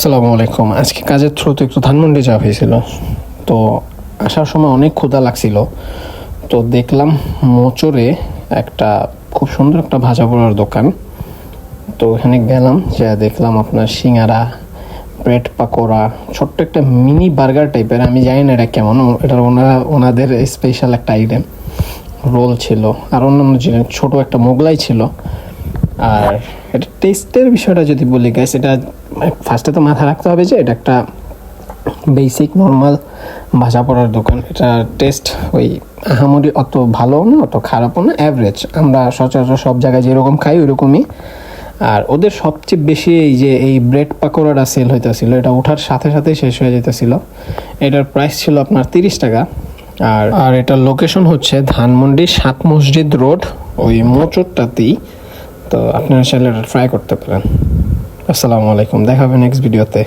আসসালামু আলাইকুম। আজকে কাজের থ্রুতে একটু ধানমন্ডি যাওয়া হয়েছিল। তো আসার সময় অনেক ক্ষুধা লাগছিল। তো দেখলাম মোচরে একটা খুব সুন্দর একটা ভাজা পোড়ার দোকান। তো ওখানে গেলাম, যা দেখলাম আপনার সিঙ্গারা, ব্রেড পাকোড়া, ছোট্ট একটা মিনি বার্গার টাইপের, আমি জানি না এটা কেমন, এটা ওনাদের স্পেশাল একটা আইটেম। রোল ছিল আর অন্যান্য জিনিস, ছোটো একটা মোগলাই ছিল। আর এটা টেস্টের বিষয়টা যদি বলি গাইস, এটা ফার্স্টে তো মাথায় রাখতে হবে যে এটা একটা বেসিক নর্মাল ভাজা পড়ার দোকান। এটা টেস্ট ওই আহামরি অত ভালো না, অত খারাপও না, অ্যাভারেজ। আমরা সচরাচর সব জায়গায় যেরকম খাই ওইরকমই। আর ওদের সবচেয়ে বেশি এই যে এই ব্রেড পাকোড়াটা সেল হইতেছিল, এটা ওঠার সাথে সাথে শেষ হয়ে যেতেছিল। এটার প্রাইস ছিল আপনার 30 টাকা। আর আর এটার লোকেশন হচ্ছে ধানমন্ডি 7 মসজিদ রোড, ওই মোচরটাতেই। তো আপনারা চাইলে ট্রাই করতে পারেন। আসসালামু আলাইকুম, দেখা হবে নেক্সট ভিডিওতে।